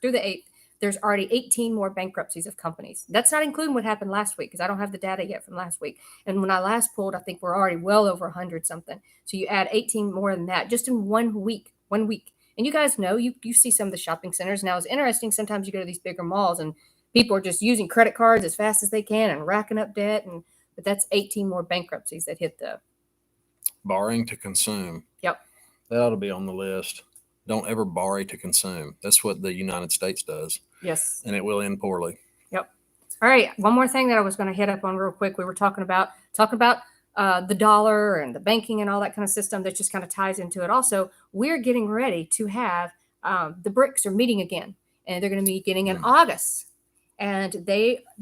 [SPEAKER 2] through the 8th, there's already 18 more bankruptcies of companies. That's not including what happened last week because I don't have the data yet from last week. And when I last pulled, I think we're already well over 100 something. So you add 18 more than that just in 1 week. 1 week. And you guys know, you see some of the shopping centers. Now it's interesting. Sometimes you go to these bigger malls and people are just using credit cards as fast as they can and racking up debt. But that's 18 more bankruptcies that hit the
[SPEAKER 1] borrowing to consume.
[SPEAKER 2] Yep.
[SPEAKER 1] That ought to be on the list. Don't ever borrow to consume. That's what the United States does.
[SPEAKER 2] Yes.
[SPEAKER 1] And it will end poorly.
[SPEAKER 2] Yep. All right. One more thing that I was going to hit up on real quick. We were talking about the dollar and the banking and all that kind of system that just kind of ties into it. Also, we're getting ready to have the BRICS are meeting again, and they're going to be getting in August. And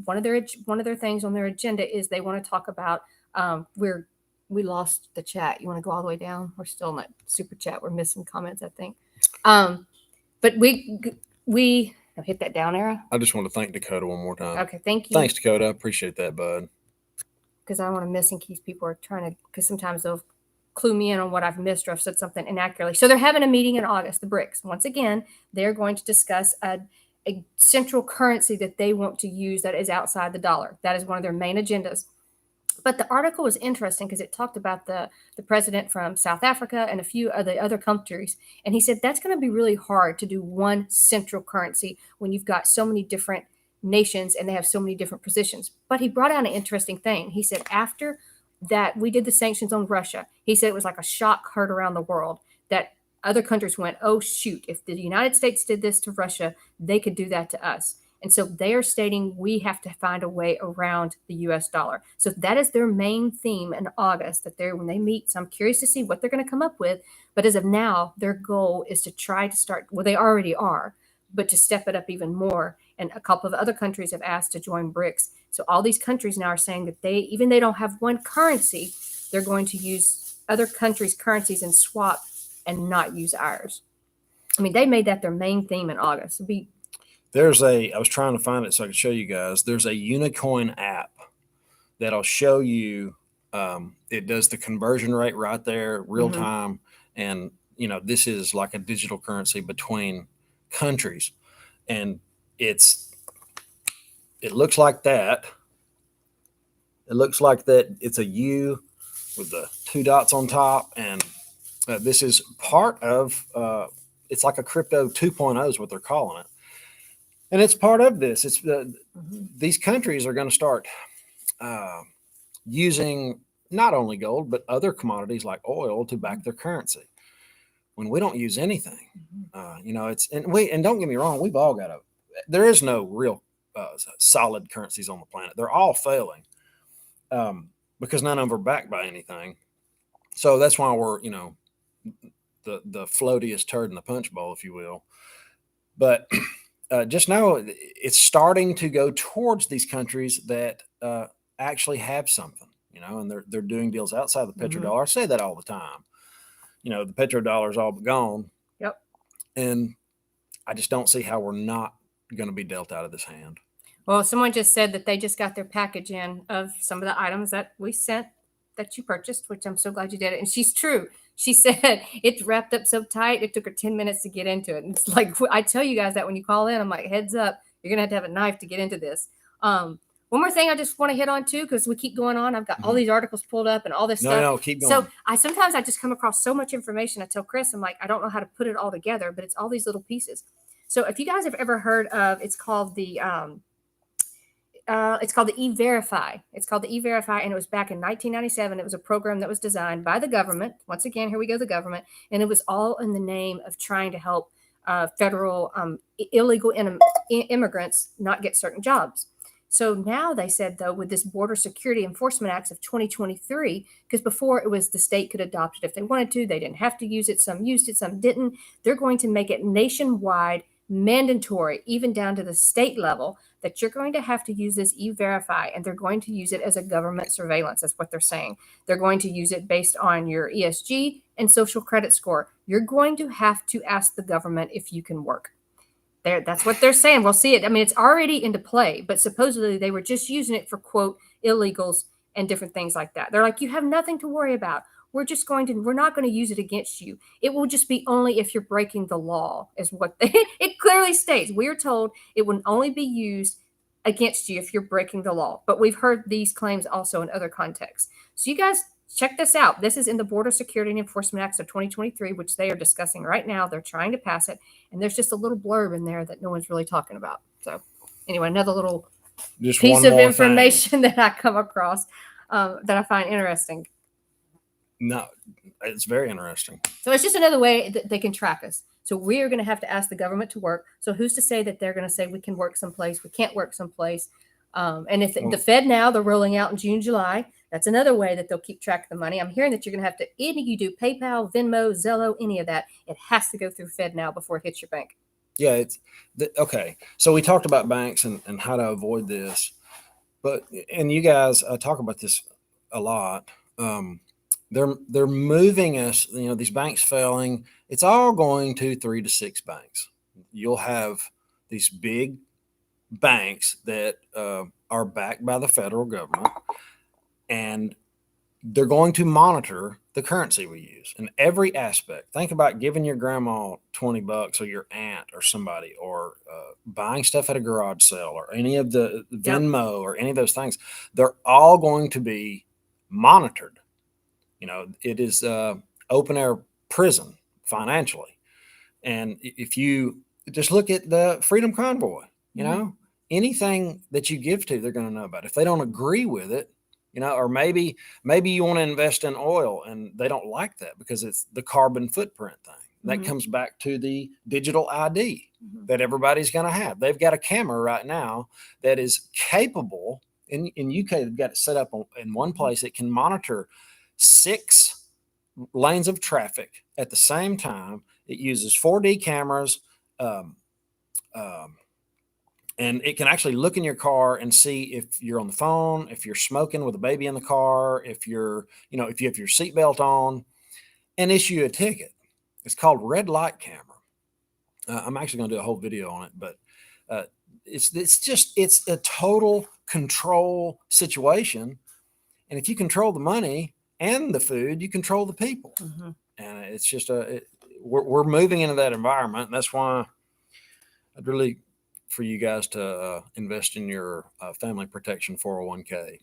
[SPEAKER 2] one of their things on their agenda is they want to talk about we lost the chat. You want to go all the way down? We're still in that super chat. We're missing comments, I think. But we hit that down arrow.
[SPEAKER 1] I just want to thank Dakota one more time.
[SPEAKER 2] Okay, thank you.
[SPEAKER 1] Thanks, Dakota. I appreciate that, bud.
[SPEAKER 2] Because I don't want to miss in case people are trying to, because sometimes they'll clue me in on what I've missed or I've said something inaccurately. So they're having a meeting in August, the BRICS. Once again, they're going to discuss a central currency that they want to use that is outside the dollar. That is one of their main agendas. But the article was interesting because it talked about the president from South Africa and a few of the other countries. And he said that's going to be really hard to do one central currency when you've got so many different nations and they have so many different positions. But he brought out an interesting thing. He said after that we did the sanctions on Russia, he said it was like a shock heard around the world that other countries went, oh, shoot, if the United States did this to Russia, they could do that to us. And so they are stating we have to find a way around the U.S. dollar. So that is their main theme in August, that when they meet. So I'm curious to see what they're going to come up with. But as of now, their goal is to try to start, well, they already are, but to step it up even more. And a couple of other countries have asked to join BRICS. So all these countries now are saying that they don't have one currency, they're going to use other countries' currencies and swap and not use ours. I mean, they made that their main theme in August.
[SPEAKER 1] I was trying to find it so I could show you guys. There's a Unicoin app that'll show you, it does the conversion rate right there, real time. And, this is like a digital currency between countries. And it looks like that. It looks like that it's a U with the 2 dots on top. And this is part of, it's like a crypto 2.0 is what they're calling it. And it's part of this. It's these countries are going to start using not only gold, but other commodities like oil to back their currency. When we don't use anything, and don't get me wrong, we've all got there is no real solid currencies on the planet. They're all failing because none of them are backed by anything. So that's why we're, the floatiest turd in the punch bowl, if you will. But just know it's starting to go towards these countries that actually have something, and they're doing deals outside the petrodollar. I say that all the time. The petrodollar is all but gone.
[SPEAKER 2] Yep.
[SPEAKER 1] And I just don't see how we're not going to be dealt out of this hand.
[SPEAKER 2] Well, someone just said that they just got their package in of some of the items that we sent that you purchased, which I'm so glad you did it. And she's true. She said it's wrapped up so tight, it took her 10 minutes to get into it. And it's like, I tell you guys that when you call in, I'm like, heads up, you're going to have a knife to get into this. One more thing I just want to hit on too, because we keep going on. I've got all these articles pulled up and all this stuff.
[SPEAKER 1] No, keep going.
[SPEAKER 2] So sometimes I just come across so much information. I tell Chris, I'm like, I don't know how to put it all together, but it's all these little pieces. So if you guys have ever heard of, it's called the E-Verify. It's called the E-Verify, and it was back in 1997. It was a program that was designed by the government. Once again, here we go, the government. And it was all in the name of trying to help federal illegal immigrants not get certain jobs. So now they said, though, with this Border Security Enforcement Acts of 2023, because before it was the state could adopt it if they wanted to. They didn't have to use it. Some used it, some didn't. They're going to make it nationwide, mandatory, even down to the state level, that you're going to have to use this E-Verify, and they're going to use it as a government surveillance. That's what they're saying. They're going to use it based on your ESG and social credit score. You're going to have to ask the government if you can work. That's what they're saying. We'll see it. I mean, it's already into play, but supposedly they were just using it for, quote, illegals and different things like that. They're like, you have nothing to worry about. we're not going to use it against you. It will just be only if you're breaking the law, is what it clearly states. We are told it will only be used against you if you're breaking the law. But we've heard these claims also in other contexts. So you guys check this out. This is in the Border Security and Enforcement Acts of 2023, which they are discussing right now. They're trying to pass it. And there's just a little blurb in there that no one's really talking about. So anyway, another little piece of information that I come across that I find interesting.
[SPEAKER 1] No, it's very interesting.
[SPEAKER 2] So it's just another way that they can track us. So we are going to have to ask the government to work. So who's to say that they're going to say we can work someplace, we can't work someplace? And if the Fed now, they're rolling out in June, July, that's another way that they'll keep track of the money. I'm hearing that you're going to have to, if you do PayPal, Venmo, Zello, any of that, it has to go through Fed now before it hits your bank.
[SPEAKER 1] Yeah, okay. So we talked about banks and how to avoid this, and you guys talk about this a lot. They're moving us, these banks failing. It's all going to 3 to 6 banks. You'll have these big banks that are backed by the federal government, and they're going to monitor the currency we use in every aspect. Think about giving your grandma $20 or your aunt or somebody, or buying stuff at a garage sale, or any of the Venmo or any of those things. They're all going to be monitored. It is open air prison financially. And if you just look at the Freedom Convoy, anything that you give to, they're going to know about. If they don't agree with it, or maybe you want to invest in oil and they don't like that because it's the carbon footprint thing. That comes back to the digital ID that everybody's going to have. They've got a camera right now that is capable in UK. They've got it set up in one place. It can monitor 6 lanes of traffic at the same time. It uses 4D cameras, and it can actually look in your car and see if you're on the phone, if you're smoking with a baby in the car, if you're, if you have your seatbelt on, and issue a ticket. It's called red light camera. I'm actually going to do a whole video on it, but it's a total control situation. And if you control the money and the food, you control the people. And it's just we're moving into that environment. And that's why I'd really for you guys to invest in your family protection 401k.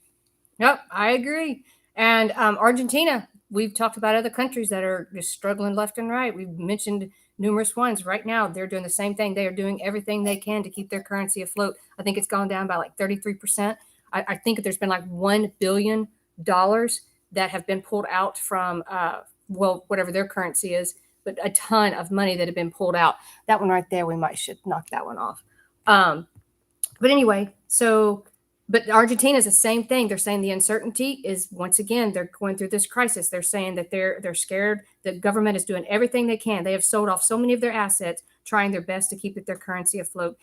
[SPEAKER 2] Yep, I agree. And Argentina, we've talked about other countries that are just struggling left and right. We've mentioned numerous ones. Right now, they're doing the same thing. They are doing everything they can to keep their currency afloat. I think it's gone down by like 33%. I think there's been like $1 billion that have been pulled out from, whatever their currency is, but a ton of money that have been pulled out. That one right there, we should knock that one off. But anyway, but Argentina is the same thing. They're saying the uncertainty is, once again, they're going through this crisis. They're saying that they're scared. The government is doing everything they can. They have sold off so many of their assets, trying their best to keep their currency afloat.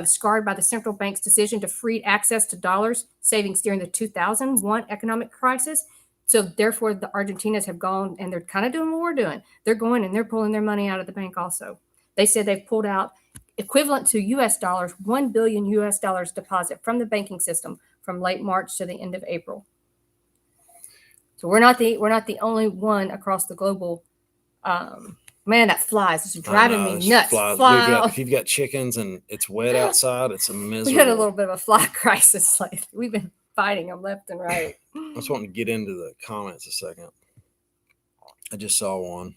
[SPEAKER 2] Scarred by the central bank's decision to free access to dollars savings during the 2001 economic crisis. So therefore, the Argentinas have gone, and they're kind of doing what we're doing. They're going and they're pulling their money out of the bank also. They said they've pulled out equivalent to US dollars, $1 billion US deposit from the banking system from late March to the end of April. So we're not the only one across the global. Man, that flies. It's driving me nuts.
[SPEAKER 1] If you've got chickens and it's wet outside, it's a miserable.
[SPEAKER 2] We had a little bit of a fly crisis lately. We've been fighting them left and right.
[SPEAKER 1] I just want to get into the comments a second. I just saw one.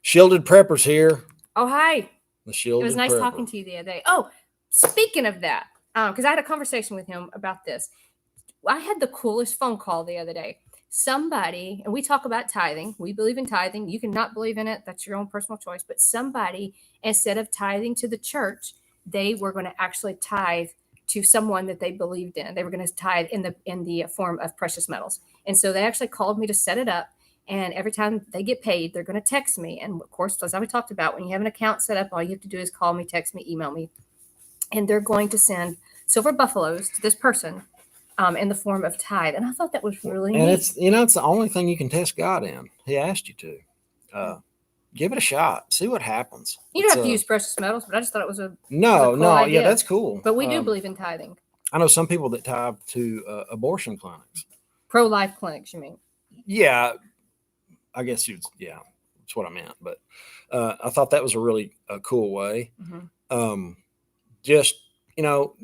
[SPEAKER 1] Shielded Preppers here.
[SPEAKER 2] Oh, hi.
[SPEAKER 1] It
[SPEAKER 2] was nice talking to you the other day. Oh, speaking of that, because I had a conversation with him about this. I had the coolest phone call the other day. Somebody, and we talk about tithing. We believe in tithing. You can not believe in it. That's your own personal choice. But somebody, instead of tithing to the church, they were going to actually tithe to someone that they believed in. They were going to tithe in the form of precious metals. And so they actually called me to set it up. And every time they get paid, they're going to text me. And of course, as we talked about, when you have an account set up, all you have to do is call me, text me, email me. And they're going to send silver buffaloes to this person in the form of tithe. And I thought that was really neat.
[SPEAKER 1] And it's the only thing you can test God in. He asked you to. Give it a shot. See what happens.
[SPEAKER 2] You don't have to use precious metals, but I just thought it was a
[SPEAKER 1] cool idea. Yeah, that's cool.
[SPEAKER 2] But we do believe in tithing.
[SPEAKER 1] I know some people that tithe to abortion clinics.
[SPEAKER 2] Pro-life clinics, you mean?
[SPEAKER 1] Yeah, I guess yeah, that's what I meant. But I thought that was a really cool way.
[SPEAKER 2] Mm-hmm.
[SPEAKER 1] Just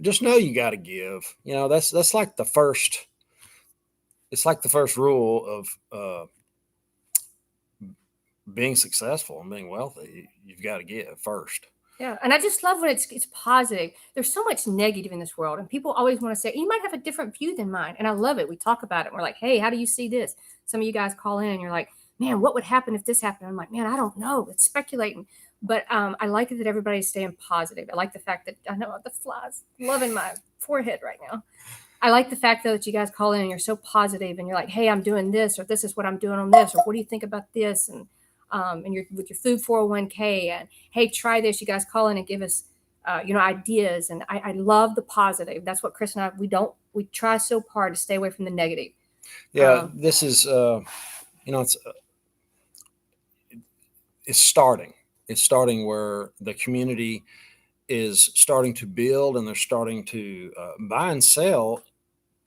[SPEAKER 1] just know you got to give. That's like the first. It's like the first rule of being successful and being wealthy. You've got to give first.
[SPEAKER 2] Yeah, and I just love when it's positive. There's so much negative in this world, and people always want to say, you might have a different view than mine. And I love it. We talk about it. And we're like, hey, how do you see this? Some of you guys call in and you're like, man, what would happen if this happened? I'm like, man, I don't know. It's speculating. But I like it that everybody's staying positive. I like the fact that I know the flies loving my forehead right now. I like the fact, though, that you guys call in and you're so positive and you're like, hey, I'm doing this, or this is what I'm doing on this, or what do you think about this? And you're with your food 401k and hey, try this. You guys call in and give us, ideas. And I love the positive. That's what Chris and I, we try so hard to stay away from the negative.
[SPEAKER 1] Yeah, this is, it's starting. It's starting where the community is starting to build and they're starting to buy and sell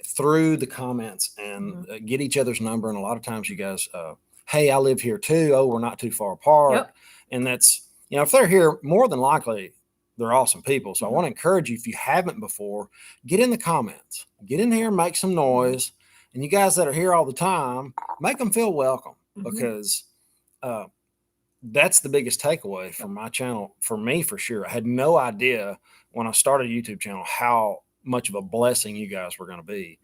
[SPEAKER 1] through the comments and get each other's number. And a lot of times you guys, hey, I live here too. Oh, we're not too far apart.
[SPEAKER 2] Yep.
[SPEAKER 1] And that's, if they're here, more than likely, they're awesome people. So I want to encourage you, if you haven't before, get in the comments, get in here, make some noise. And you guys that are here all the time, make them feel welcome because that's the biggest takeaway from my channel for me, for sure. I had no idea when I started a YouTube channel how much of a blessing you guys were going to be.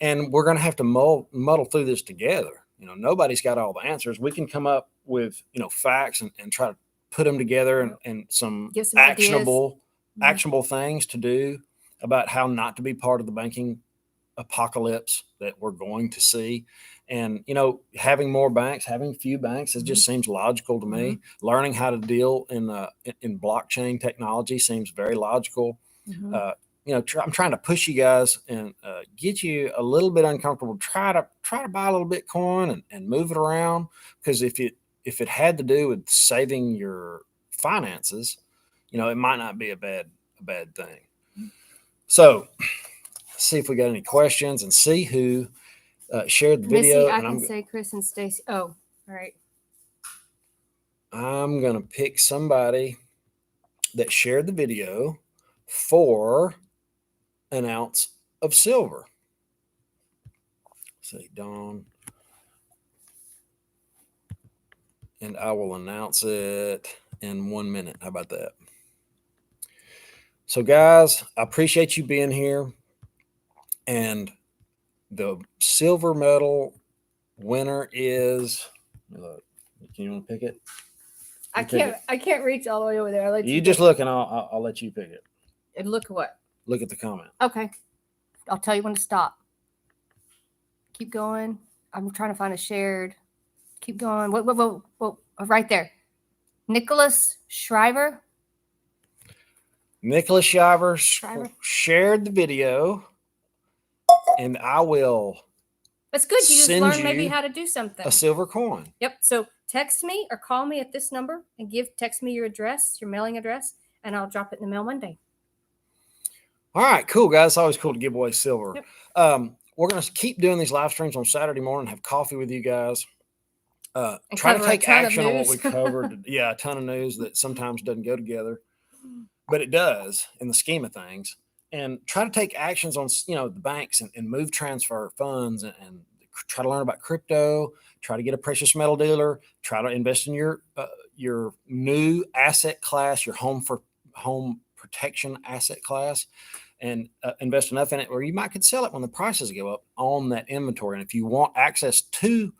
[SPEAKER 1] And we're going to have to muddle through this together. Nobody's got all the answers. We can come up with, facts and try to put them together and some actionable things to do about how not to be part of the banking apocalypse that we're going to see. And, having more banks, having few banks, it just seems logical to me. Learning how to deal in blockchain technology seems very logical. I'm trying to push you guys and get you a little bit uncomfortable. Try to buy a little Bitcoin and move it around, because if it had to do with saving your finances, it might not be a bad thing. So let's see if we got any questions and see who shared the video.
[SPEAKER 2] Missy, I can say Chris and Stacey. Oh, all right.
[SPEAKER 1] I'm gonna pick somebody that shared the video for an ounce of silver. Say Dawn, and I will announce it in 1 minute. How about that? So guys, I appreciate you being here. And the silver medal winner is, look, can you want to pick it?
[SPEAKER 2] I can't reach all the way over there. I'll let
[SPEAKER 1] you just look and I'll let you pick it.
[SPEAKER 2] And look at what?
[SPEAKER 1] Look at the comment.
[SPEAKER 2] Okay. I'll tell you when to stop. Keep going. I'm trying to find a shared. Keep going. Whoa. Right there. Nicholas Shriver.
[SPEAKER 1] Nicholas Shriver shared the video, and I will.
[SPEAKER 2] That's good. You just learned maybe how to do something.
[SPEAKER 1] A silver coin.
[SPEAKER 2] Yep. So text me or call me at this number and text me your address, your mailing address, and I'll drop it in the mail Monday.
[SPEAKER 1] All right, cool, guys. It's always cool to give away silver. Yep. We're going to keep doing these live streams on Saturday morning, have coffee with you guys. Try to take action on what we covered. Yeah, a ton of news that sometimes doesn't go together, but it does in the scheme of things. And try to take actions on, the banks and move transfer funds and try to learn about crypto, try to get a precious metal dealer, try to invest in your new asset class, your home protection asset class, and invest enough in it where you could sell it when the prices go up on that inventory. And if you want access to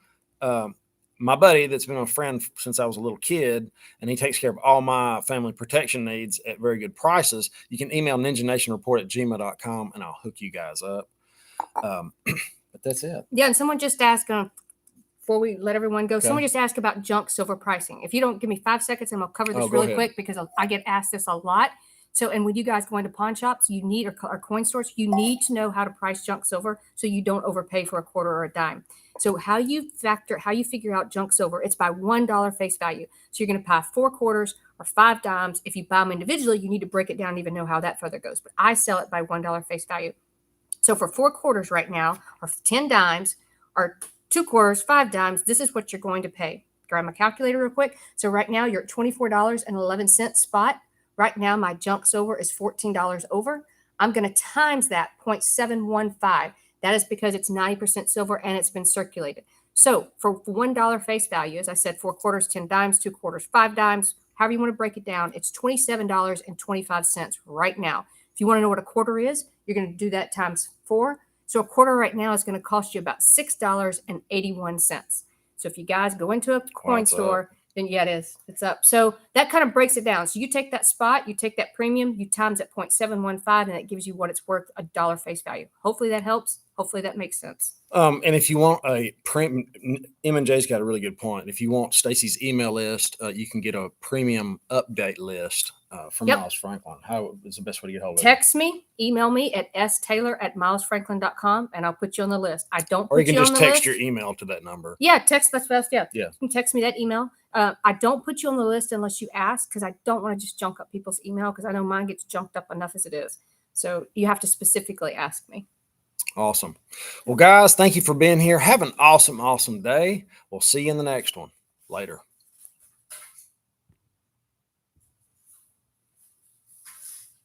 [SPEAKER 1] my buddy that's been a friend since I was a little kid, and he takes care of all my family protection needs at very good prices, you can email ninjanationreport@gmail.com and I'll hook you guys up. But that's it. Yeah,
[SPEAKER 2] and someone just asked, before we let everyone go, someone just asked about junk silver pricing. If you don't give me 5 seconds, and I'll cover this really quick because I get asked this a lot. So, and when you guys go into pawn shops, you need, or coin stores, you need to know how to price junk silver so you don't overpay for a quarter or a dime. So how you figure out junk silver, it's by $1 face value. So you're going to buy 4 quarters or 5 dimes. If you buy them individually, you need to break it down and even know how that further goes. But I sell it by $1 face value. So for 4 quarters right now, or 10 dimes, or 2 quarters, 5 dimes, this is what you're going to pay. Grab my calculator real quick. So right now you're at $24.11 spot. Right now my junk silver is $14 over. I'm going to times that 0.715. That is because it's 90% silver and it's been circulated. So for $1 face value, as I said, 4 quarters, 10 dimes, 2 quarters, 5 dimes, however you want to break it down, it's $27.25 right now. If you want to know what a quarter is, you're going to do that times 4. So a quarter right now is going to cost you about $6.81. So if you guys go into a coin store, then yeah, it is. It's up. So that kind of breaks it down. So you take that spot, you take that premium, you times at 0.715, and it gives you what it's worth, $1 face value. Hopefully that helps. Hopefully that makes sense.
[SPEAKER 1] And if you want a premium, M&J's got a really good point. If you want Stacey's email list, you can get a premium update list from Miles Franklin. How is the best way to get hold of it?
[SPEAKER 2] Text me, email me at staylor@milesfranklin.com, and I'll put you on the list. I don't put you on the list. Or you can just
[SPEAKER 1] text your email to that number.
[SPEAKER 2] Yeah, text. That's best. Yeah.
[SPEAKER 1] Yeah.
[SPEAKER 2] You can text me that email. I don't put you on the list unless you ask, because I don't want to just junk up people's email, because I know mine gets junked up enough as it is. So you have to specifically ask me.
[SPEAKER 1] Awesome. Well, guys, thank you for being here. Have an awesome, awesome day. We'll see you in the next one. Later.